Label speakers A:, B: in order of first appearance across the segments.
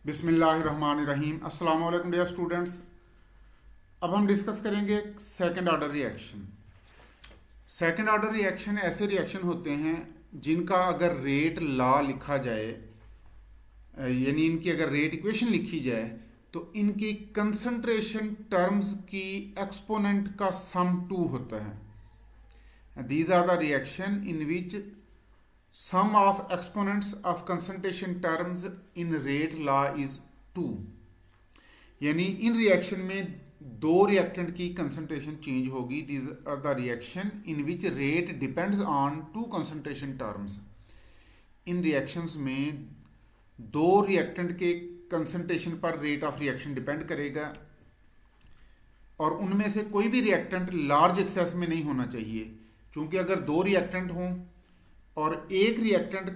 A: बिस्मिल्लाहिर्रहमानिर्रहीम। अस्सलाम वालेकुम डियर स्टूडेंट्स। अब हम डिस्कस करेंगे second order reaction. Second order reaction ऐसे रिएक्शन होते हैं जिनका अगर रेट लॉ लिखा जाए, यानी इनकी अगर रेट इक्वेशन लिखी जाए, तो इनकी कंसंट्रेशन टर्म्स की एक्सपोनेंट का सम 2 होता है। These are the reaction in which sum of exponents of concentration terms in rate law is 2। यानी इन रिएक्शन में दो रिएक्टेंट की कंसंट्रेशन चेंज होगी। These are the reaction in which rate depends on two concentration terms. इन reactions में दो reactant के concentration पर रेट ऑफ रिएक्शन डिपेंड करेगा, और उनमें से कोई भी रिएक्टेंट लार्ज एक्सेस में नहीं होना चाहिए, क्योंकि अगर दो रिएक्टेंट हों और एक रिएक्टेंट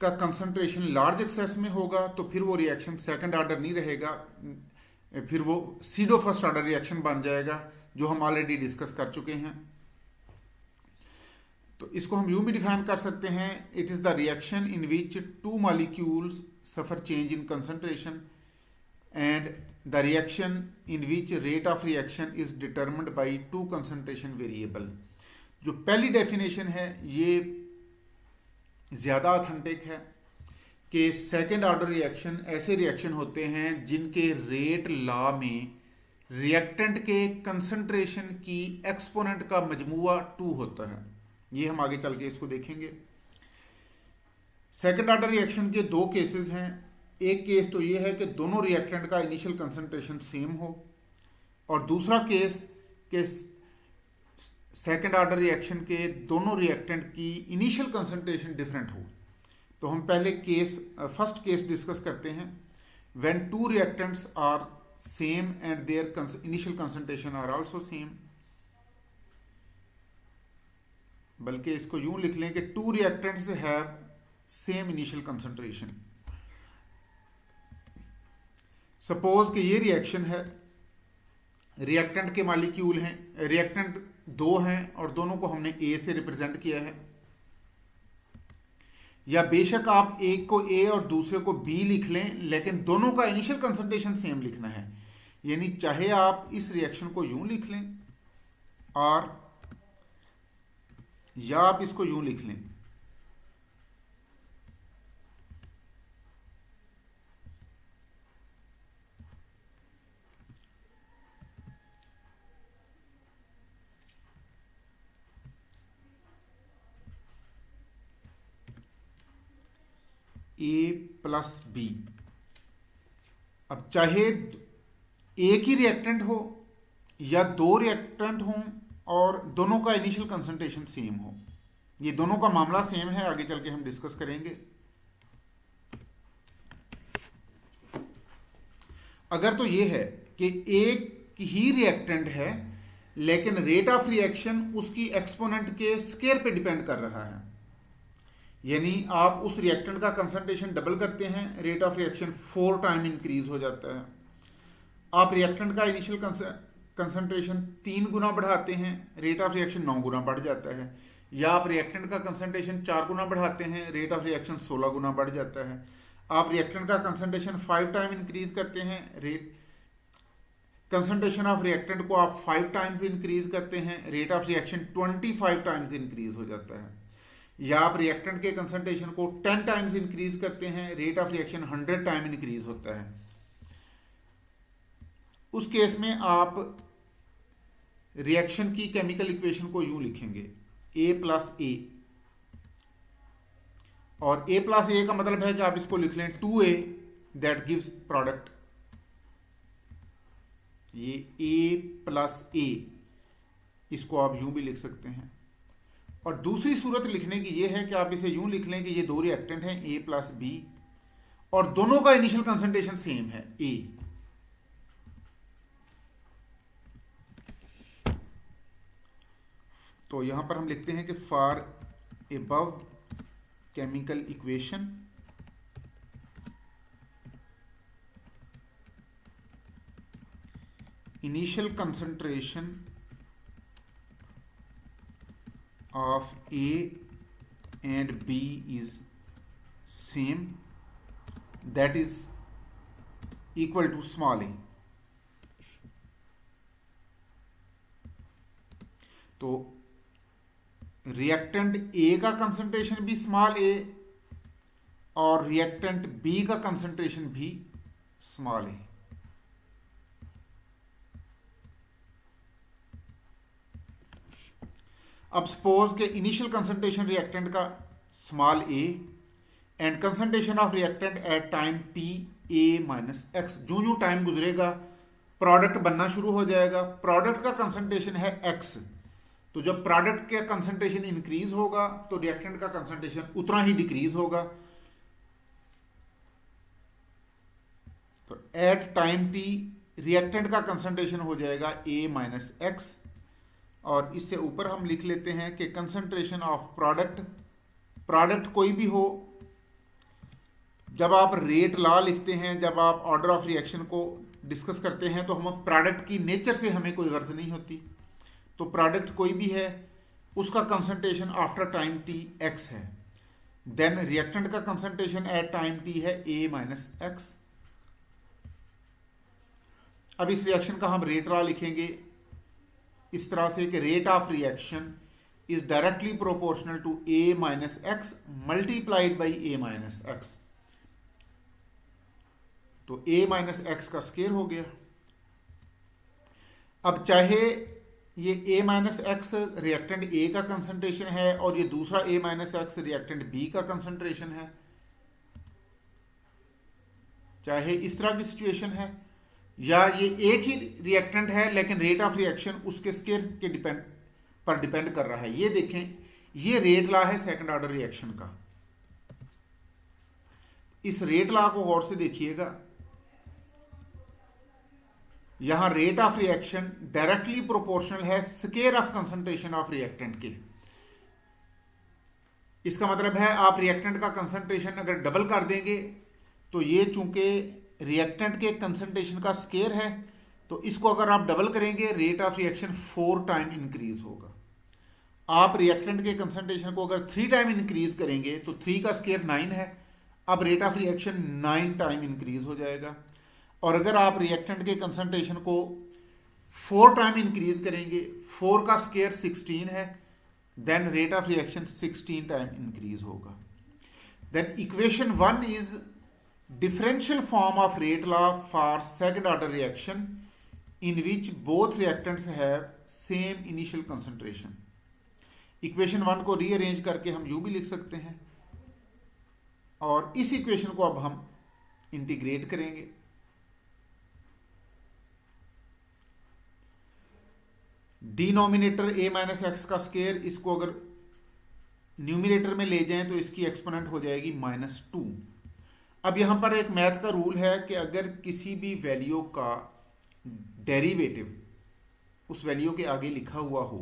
A: का कंसंट्रेशन लार्ज एक्सेस में होगा तो फिर वो रिएक्शन सेकंड ऑर्डर नहीं रहेगा, फिर वो सीडो फर्स्ट ऑर्डर रिएक्शन बन जाएगा, जो हम ऑलरेडी डिस्कस कर चुके हैं। तो इसको हम यूं भी डिफाइन कर सकते हैं, it is the reaction in which two molecules suffer change in concentration and the reaction in which rate of reaction is determined by two concentration variable. जो पहली डेफिनेशन है ये ज़्यादा ऑथेंटिक है कि सेकेंड ऑर्डर रिएक्शन ऐसे reaction होते हैं जिनके रेट लॉ में रिएक्टेंट के कंसंट्रेशन की एक्सपोनेंट का मजमुआ 2 होता है। ये हम आगे चल के इसको देखेंगे। सेकेंड ऑर्डर रिएक्शन के दो केसेस हैं। एक केस तो ये है कि दोनों रिएक्टेंट का इनिशियल कंसंट्रेशन सेम हो, और दूसरा केस कि सेकेंड ऑर्डर रिएक्शन के दोनों रिएक्टेंट की इनिशियल कंसंट्रेशन डिफरेंट हो। तो हम पहले फर्स्ट केस डिस्कस करते हैं। When two reactants are same and their initial concentration are also same, बल्कि इसको यूं लिख लें कि two reactants have same initial concentration. Suppose कि ये रिएक्शन है, रिएक्टेंट के मॉलिक्यूल हैं, रिएक्टेंट दो हैं और दोनों को हमने ए से रिप्रेजेंट किया है, या बेशक आप एक को ए और दूसरे को बी लिख लें, लेकिन दोनों का इनिशियल कंसंट्रेशन सेम लिखना है। यानी चाहे आप इस रिएक्शन को यूं लिख लें और या आप इसको यूं लिख लें। ए प्लस बी। अब चाहे एक ही रिएक्टेंट हो या दो रिएक्टेंट हों और दोनों का इनिशियल कंसंट्रेशन सेम हो, ये दोनों का मामला सेम है, आगे चल के हम डिस्कस करेंगे। अगर तो ये है कि एक ही रिएक्टेंट है लेकिन रेट ऑफ रिएक्शन उसकी एक्सपोनेंट के स्केयर पे डिपेंड कर रहा है, यानी आप उस रिएक्टेंट का कंसंट्रेशन डबल करते हैं, rate of reaction 4 time increase हो जाता है। आप रिएक्टेंट का इनिशियल कंसंट्रेशन 3 गुना बढ़ाते हैं, रेट ऑफ रिएक्शन 9 गुना बढ़ जाता है। या आप रिएक्टेंट का कंसंट्रेशन 4 गुना बढ़ाते हैं, रेट ऑफ रिएक्शन 16 गुना बढ़ जाता है। आप रिएक्टेंट का कंसंट्रेशन 5 टाइम इंक्रीज करते हैं, कंसंट्रेशन ऑफ रिएक्टेंट को आप 5 टाइम्स इंक्रीज करते हैं, rate of reaction 25 times increase हो जाता है। या आप रिएक्टेंट के कंसंट्रेशन को 10 टाइम्स इंक्रीज करते हैं, rate of reaction 100 time increase होता है। उस केस में आप रिएक्शन की केमिकल इक्वेशन को यूं लिखेंगे, ए प्लस ए, और ए प्लस ए का मतलब है कि आप इसको लिख लें 2a दैट गिव्स प्रोडक्ट। ये ए प्लस ए, इसको आप यूं भी लिख सकते हैं। और दूसरी सूरत लिखने की यह है कि आप इसे यूं लिख लें कि ये दो रिएक्टेंट हैं ए प्लस बी और दोनों का इनिशियल कंसंट्रेशन सेम है ए। तो यहां पर हम लिखते हैं कि for above chemical equation initial concentration of A and B is same, that is equal to small a. तो रिएक्टेंट ए का कंसंट्रेशन भी स्मॉल ए और रिएक्टेंट बी का कंसंट्रेशन भी स्मॉल ए। अब सपोज के इनिशियल कंसंट्रेशन रिएक्टेंट का small a and concentration of reactant at time t a minus x. जो जो टाइम गुजरेगा प्रोडक्ट बनना शुरू हो जाएगा। प्रोडक्ट का कंसंट्रेशन है एक्स, तो जब प्रोडक्ट का कंसंट्रेशन इंक्रीज होगा तो रिएक्टेंट का कंसंट्रेशन उतना ही डिक्रीज होगा। तो एट टाइम टी रिएक्टेंट का कंसंट्रेशन हो जाएगा ए माइनस एक्स, और इससे ऊपर हम लिख लेते हैं कि कंसंट्रेशन ऑफ प्रोडक्ट कोई भी हो, जब आप रेट लॉ लिखते हैं, जब आप ऑर्डर ऑफ रिएक्शन को डिस्कस करते हैं, तो हम प्रोडक्ट की नेचर से हमें कोई गर्ज नहीं होती। तो प्रोडक्ट कोई भी है उसका concentration after time T x है, देन रिएक्टेंट का कंसंट्रेशन एट टाइम टी है ए माइनस एक्स। अब इस रिएक्शन का हम रेट लॉ लिखेंगे इस तरह से कि rate of reaction is directly proportional to A minus X multiplied by A minus X. तो ए माइनस एक्स का स्केयर हो गया। अब चाहे ये A minus X reactant A का कंसंट्रेशन है और ये दूसरा A minus X reactant B का कंसंट्रेशन है, चाहे इस तरह की सिचुएशन है, या ये एक ही रिएक्टेंट है लेकिन रेट ऑफ रिएक्शन उसके स्केयर के डिपेंड कर रहा है। ये देखें, ये रेट लॉ है सेकंड ऑर्डर रिएक्शन का। इस रेट लॉ को गौर से देखिएगा। यहां rate of reaction directly proportional है square of concentration of reactant के। इसका मतलब है आप रिएक्टेंट का कंसंट्रेशन अगर डबल कर देंगे तो ये चूंकि रिएक्टेंट के कंसंट्रेशन का स्केयर है, तो इसको अगर आप डबल करेंगे rate of reaction 4 time increase होगा। आप रिएक्टेंट के कंसंट्रेशन को अगर 3 टाइम इंक्रीज करेंगे तो 3 का स्केयर 9 है, अब rate of reaction 9 time increase हो जाएगा। और अगर आप रिएक्टेंट के कंसंट्रेशन को 4 टाइम इंक्रीज करेंगे, 4 का स्केयर 16 है, then rate of reaction 16 time increase होगा। Then equation 1 is differential form of rate law for second order reaction in which both reactants have same initial concentration। Equation 1 को rearrange करके हम यूं भी लिख सकते हैं, और इस इक्वेशन को अब हम इंटीग्रेट करेंगे। डिनोमिनेटर ए माइनस एक्स का स्केयर, इसको अगर न्यूमिनेटर में ले जाएं तो इसकी एक्सपोनेंट हो जाएगी -2। अब यहां पर एक मैथ का रूल है कि अगर किसी भी वैल्यू का डेरिवेटिव उस वैल्यू के आगे लिखा हुआ हो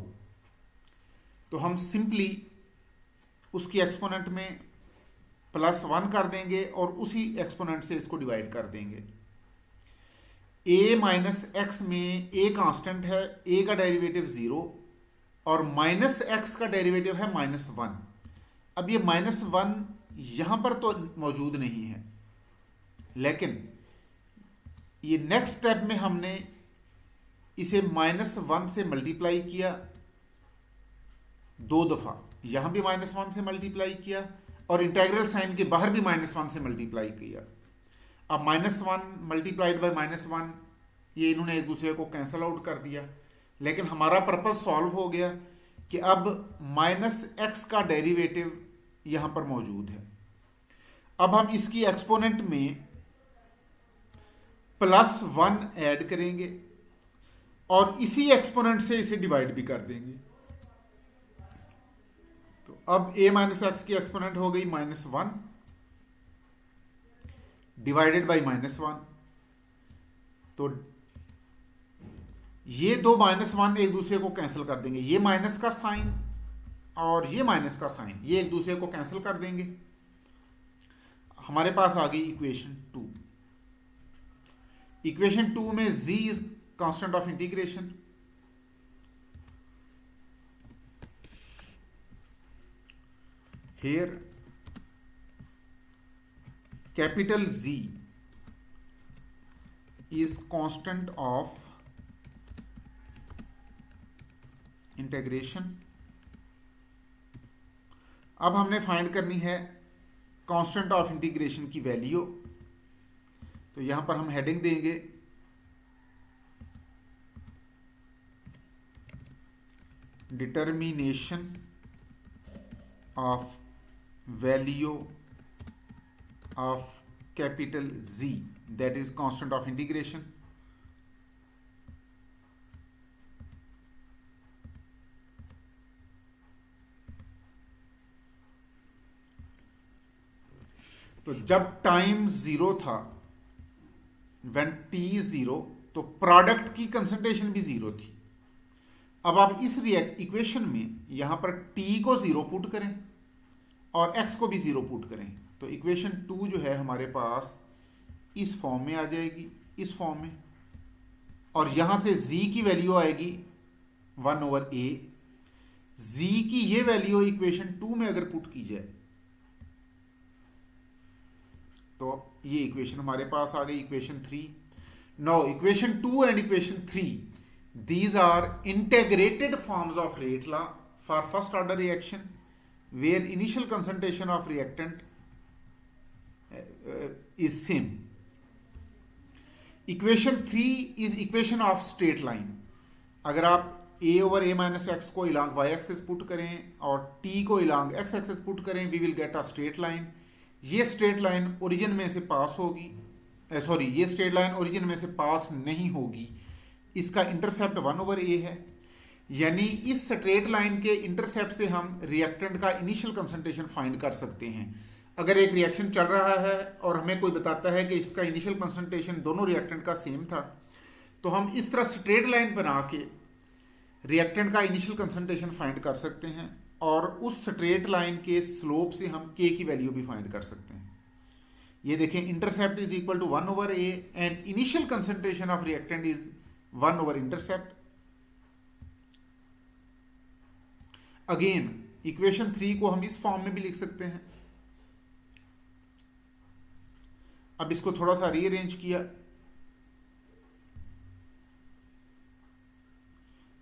A: तो हम सिंपली उसकी एक्सपोनेंट में +1 कर देंगे और उसी एक्सपोनेंट से इसको डिवाइड कर देंगे। a माइनस एक्स में a कांस्टेंट है, a का डेरिवेटिव 0 और माइनस एक्स का डेरिवेटिव है -1। अब ये -1 यहां पर तो मौजूद नहीं है, लेकिन ये नेक्स्ट स्टेप में हमने इसे -1 से मल्टीप्लाई किया 2 दफा, यहां भी -1 से मल्टीप्लाई किया और इंटीग्रल साइन के बाहर भी -1 से मल्टीप्लाई किया। अब -1 मल्टीप्लाइड बाय -1 ये इन्होंने एक दूसरे को कैंसल आउट कर दिया, लेकिन हमारा पर्पस सॉल्व हो गया कि अब -x का डेरिवेटिव यहां पर मौजूद है। अब हम इसकी एक्सपोनेंट में +1 ऐड करेंगे और इसी एक्सपोनेंट से इसे डिवाइड भी कर देंगे। तो अब a माइनस एक्स की एक्सपोनेंट हो गई -1 डिवाइडेड बाई -1। तो ये दो -1 एक दूसरे को कैंसिल कर देंगे, ये माइनस का साइन और ये माइनस का साइन ये एक दूसरे को कैंसिल कर देंगे। हमारे पास आ गई इक्वेशन 2। इक्वेशन 2 में z is constant of integration, here capital Z is constant of integration. अब हमने फाइंड करनी है कांस्टेंट ऑफ इंटीग्रेशन की वैल्यू। तो यहां पर हम हेडिंग देंगे determination of value of capital Z, that is constant of integration. तो जब टाइम जीरो था, व्हेन t इज जीरो, तो प्रोडक्ट की कंसंट्रेशन भी जीरो थी। अब आप इस इक्वेशन में यहां पर t को जीरो पुट करें और x को भी जीरो पुट करें, तो इक्वेशन 2 जो है हमारे पास इस फॉर्म में आ जाएगी, इस फॉर्म में। और यहां से z की वैल्यू आएगी 1/a। z की ये वैल्यू इक्वेशन 2 में अगर पुट की जाए तो ये इक्वेशन हमारे पास आ गई, equation 3। Now equation 2 and equation 3, these are integrated forms of rate law for first order reaction where initial concentration of reactant is same. Equation 3 is equation of straight line. अगर आप a over a minus x को along y axis put करें और t को along x axis put करें, we will get a straight line. ये straight line origin में से पास होगी, सॉरी ये स्ट्रेट लाइन ओरिजिन में से पास नहीं होगी, इसका इंटरसेप्ट 1/a है। यानी इस स्ट्रेट लाइन के इंटरसेप्ट से हम रिएक्टेंट का इनिशियल कंसंट्रेशन फाइंड कर सकते हैं। अगर एक रिएक्शन चल रहा है और हमें कोई बताता है कि इसका इनिशियल कंसंट्रेशन दोनों रिएक्टेंट का सेम था, तो हम इस तरह स्ट्रेट लाइन बना के रिएक्टेंट का इनिशियल कंसंट्रेशन फाइंड कर सकते हैं और उस स्ट्रेट लाइन के स्लोप से हम k की वैल्यू भी फाइंड कर सकते हैं। ये देखें, intercept is equal to 1/a and initial concentration of reactant is 1/इंटरसेप्ट। अगेन इक्वेशन 3 को हम इस फॉर्म में भी लिख सकते हैं। अब इसको थोड़ा सा रीअरेंज किया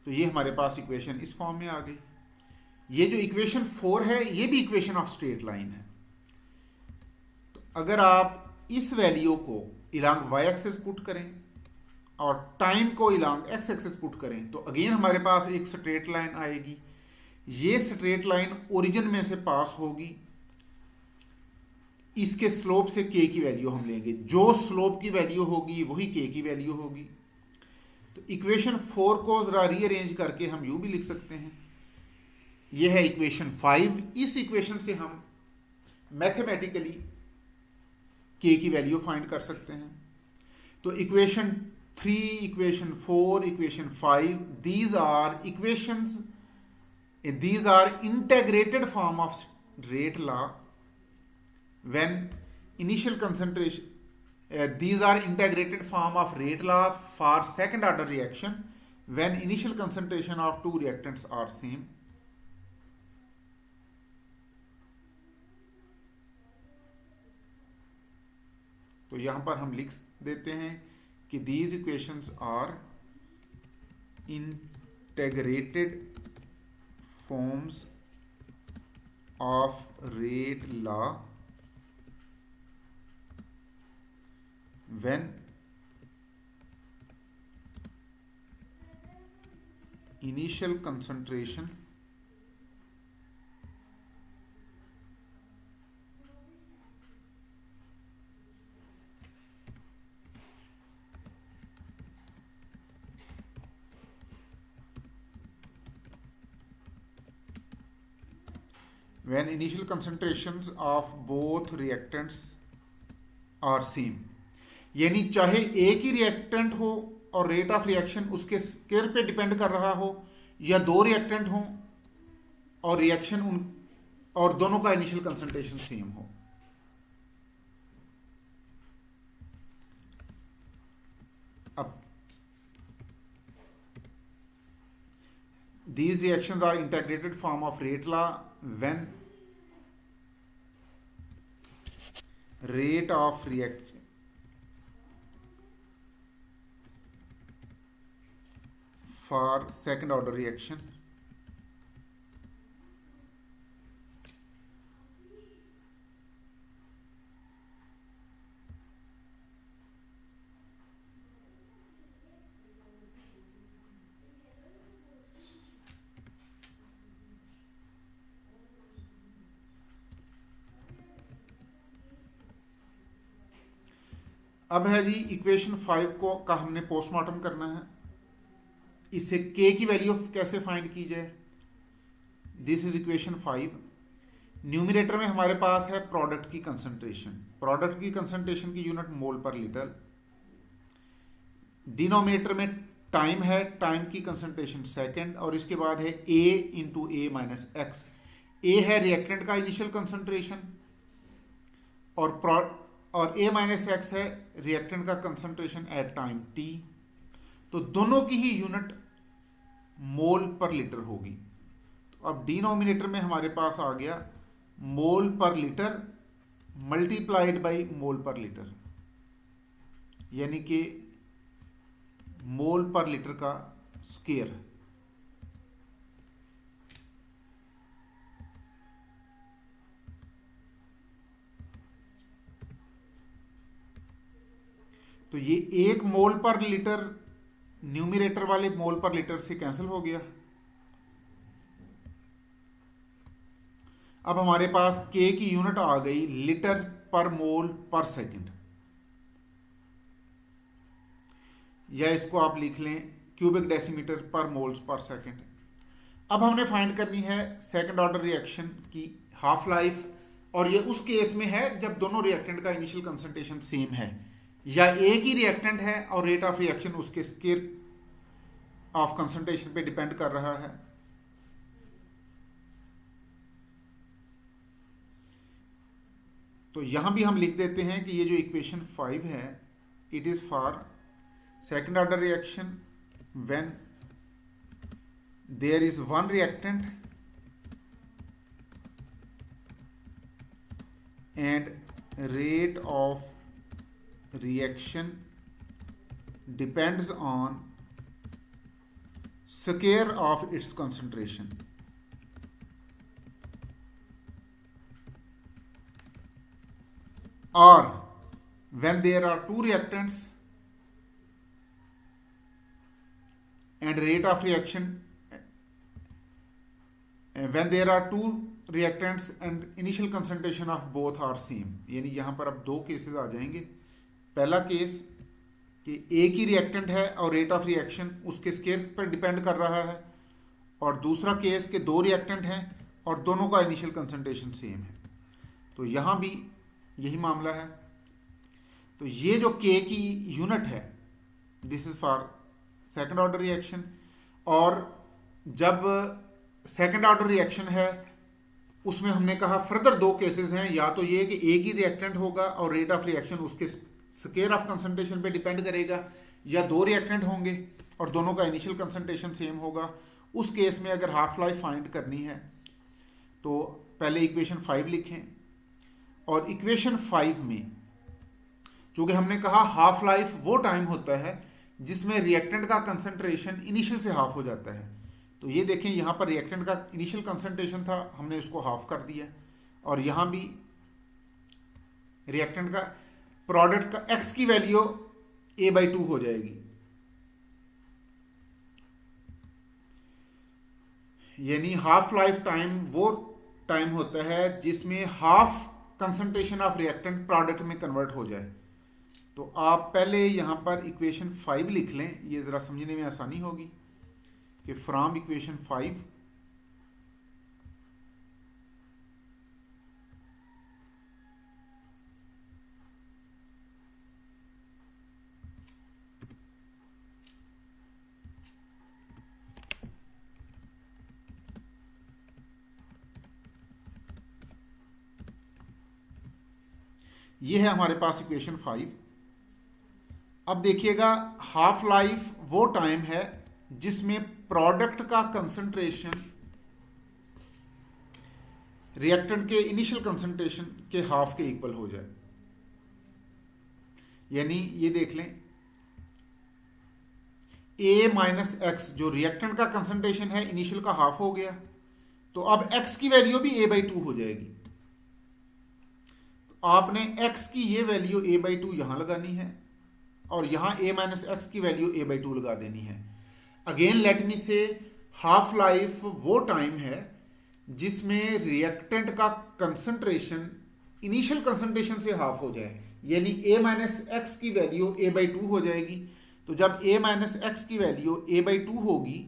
A: तो ये हमारे पास इक्वेशन इस फॉर्म में आ गई। ये जो इक्वेशन 4 है ये भी इक्वेशन ऑफ स्ट्रेट लाइन है। तो अगर आप इस वैल्यू को इलांग y एक्सिस पुट करें और टाइम को इलांग x एक्सिस पुट करें तो अगेन हमारे पास एक स्ट्रेट लाइन आएगी। ये स्ट्रेट लाइन ओरिजिन में से पास होगी, इसके स्लोप से k की वैल्यू हम लेंगे, जो स्लोप की वैल्यू होगी वही k की वैल्यू होगी। तो इक्वेशन 4 को जरा रीअरेंज करके हम यूं भी लिख सकते हैं, यह है इक्वेशन 5। इस इक्वेशन से हम मैथमेटिकली k की वैल्यू फाइंड कर सकते हैं। तो equation 3, equation 4, equation 5, these are equations, these are integrated form of rate law when initial concentration, these are integrated form of rate law for second order reaction when initial concentration of two reactants are same. तो यहां पर हम लिख देते हैं कि these equations are integrated forms of rate law when initial concentration when initial concentrations of both reactants are same। यानी चाहे एक ही रिएक्टेंट हो और रेट ऑफ रिएक्शन उसके स्केयर पे डिपेंड कर रहा हो, या दो रिएक्टेंट हो और रिएक्शन उन और दोनों का इनिशियल कंसंट्रेशन सेम हो। अब these reactions are integrated form of rate law when rate of reaction for second order reaction. अब है जी इक्वेशन 5 का हमने पोस्टमार्टम करना है। इससे के की वैल्यू कैसे फाइंड की जाए। This is equation 5। न्यूमरेटर में हमारे पास है प्रोडक्ट की कंसंट्रेशन। प्रोडक्ट की कंसंट्रेशन की यूनिट मोल पर लीटर। डिनोमिनेटर में टाइम है, टाइम की कंसंट्रेशन सेकंड, और इसके बाद है ए इंटू ए माइनस एक्स। ए है रिएक्टेंट का इनिशियल कंसंट्रेशन और ए माइनस एक्स है रिएक्टेंट का कंसंट्रेशन एट टाइम टी। तो दोनों की ही यूनिट मोल पर लीटर होगी। तो अब डिनोमिनेटर में हमारे पास आ गया मोल पर लीटर मल्टीप्लाइड बाय मोल पर लीटर, यानी कि मोल पर लीटर का स्क्वायर। तो ये एक मोल पर लीटर न्यूमरेटर वाले मोल पर लीटर से कैंसिल हो गया। अब हमारे पास के की यूनिट आ गई लीटर पर मोल पर सेकंड, या इसको आप लिख लें क्यूबिक डेसीमीटर पर मोल्स पर सेकंड। अब हमने फाइंड करनी है सेकंड ऑर्डर रिएक्शन की हाफ लाइफ, और ये उस केस में है जब दोनों रिएक्टेंट का इनिशियल कंसंट्रेशन सेम है, या एक ही रिएक्टेंट है और रेट ऑफ रिएक्शन उसके स्केल ऑफ कंसंट्रेशन पे डिपेंड कर रहा है। तो यहां भी हम लिख देते हैं कि ये जो इक्वेशन 5 है, it is for second order reaction when there is one reactant and rate of reaction depends on square of its concentration. Or when there are two reactants and rate of reaction, when there are two reactants and initial concentration of both are same, यानी यहां पर अब दो cases आ जाएंगे। पहला case कि एक ही reactant है और रेट ऑफ रिएक्शन उसके स्केल पर डिपेंड कर रहा है, और दूसरा केस कि दो रिएक्टेंट हैं और दोनों का इनिशियल कंसंट्रेशन सेम है। तो यहां भी यही मामला है। तो ये जो के की यूनिट है, this is for second order reaction. और जब सेकंड ऑर्डर रिएक्शन है उसमें हमने कहा फर्दर दो केसेस हैं, या तो ये कि एक ही रिएक्टेंट होगा और रेट ऑफ रिएक्शन उसके स्केल ऑफ कंसंट्रेशन पे डिपेंड करेगा, या दो रिएक्टेंट होंगे और दोनों का इनिशियल कंसंट्रेशन सेम होगा। उस केस में अगर हाफ लाइफ फाइंड करनी है तो पहले इक्वेशन 5 लिखें, और इक्वेशन 5 में चूंकि हमने कहा हाफ लाइफ वो टाइम होता है जिसमें रिएक्टेंट का कंसंट्रेशन इनिशियल से हाफ हो जाता है। तो ये देखें यहां पर रिएक्टेंट का इनिशियल कंसंट्रेशन था, हमने उसको हाफ कर दिया, और यहां भी रिएक्टेंट का प्रोडक्ट का x की वैल्यू a/2 हो जाएगी, यानी हाफ लाइफ टाइम वो टाइम होता है जिसमें half concentration of reactant product में कन्वर्ट हो जाए। तो आप पहले यहां पर इक्वेशन 5 लिख लें, ये जरा समझने में आसानी होगी कि फ्रॉम इक्वेशन 5 ये है हमारे पास इक्वेशन 5। अब देखिएगा हाफ लाइफ वो टाइम है जिसमें प्रोडक्ट का कंसंट्रेशन रिएक्टेंट के इनिशियल कंसंट्रेशन के हाफ के इक्वल हो जाए। यानी ये देख लें ए माइनस एक्स जो रिएक्टेंट का कंसंट्रेशन है इनिशियल का हाफ हो गया, तो अब एक्स की वैल्यू भी ए बाई टू हो जाएगी। तो आपने एक्स की ये वैल्यू ए बाई टू यहां लगानी है और यहां ए माइनस एक्स की वैल्यू ए बाई टू लगा देनी है। अगेन लेट मी से हाफ लाइफ वो टाइम है जिसमें रिएक्टेंट का कंसंट्रेशन इनिशियल कंसंट्रेशन से हाफ हो जाए, यानी ए माइनस एक्स की वैल्यू ए बाई टू हो जाएगी। तो जब ए माइनस एक्स की वैल्यू ए बाई टू होगी,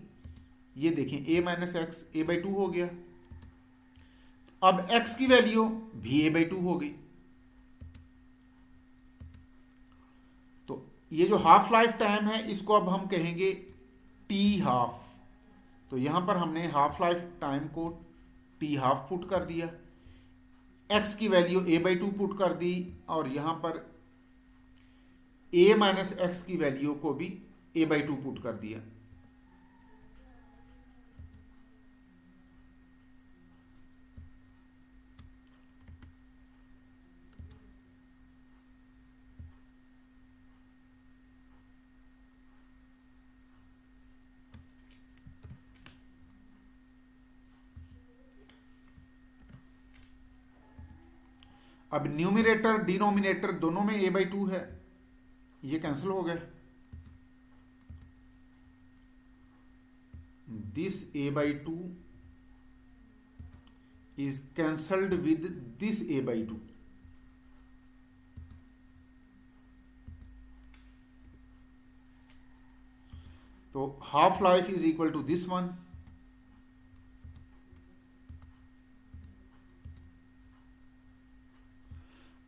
A: ये देखें a minus x a by two हो गया, अब एक्स की वैल्यू भी ए बाई टू हो गई। तो ये जो हाफ लाइफ टाइम है इसको अब हम कहेंगे टी हाफ। तो यहां पर हमने हाफ लाइफ टाइम को टी हाफ पुट कर दिया, एक्स की value a by to put कर दी और यहां पर ए माइनस एक्स की वैल्यू को भी ए बाई टू पुट कर दिया। अब न्यूमिनेटर डिनोमिनेटर दोनों में ए बाई टू है, ये कैंसिल हो गए। This a by two is cancelled with this a by two. तो half life is equal to this one.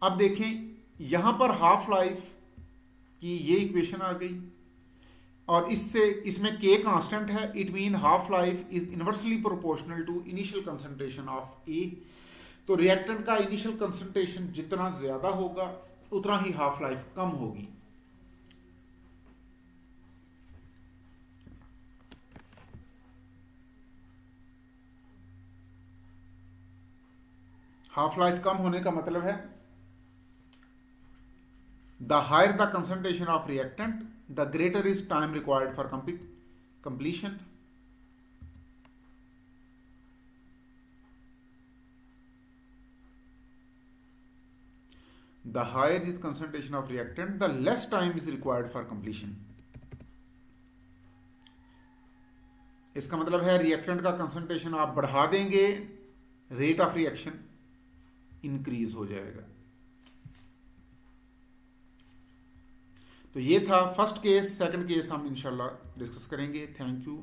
A: अब देखें यहां पर हाफ लाइफ की ये इक्वेशन आ गई और इससे इसमें k कांस्टेंट है, it mean half life is inversely proportional to initial concentration of a. तो रिएक्टेंट का इनिशियल कंसंट्रेशन जितना ज्यादा होगा उतना ही हाफ लाइफ कम होगी। हाफ लाइफ कम होने का मतलब है the higher the concentration of reactant, the greater is time required for completion. The higher is concentration of reactant, the less time is required for completion. इसका मतलब है रिएक्टेंट का concentration आप बढ़ा देंगे, रेट ऑफ रिएक्शन इंक्रीज हो जाएगा। तो ये था फर्स्ट केस। सेकंड केस हम इंशाल्लाह डिस्कस करेंगे। Thank you.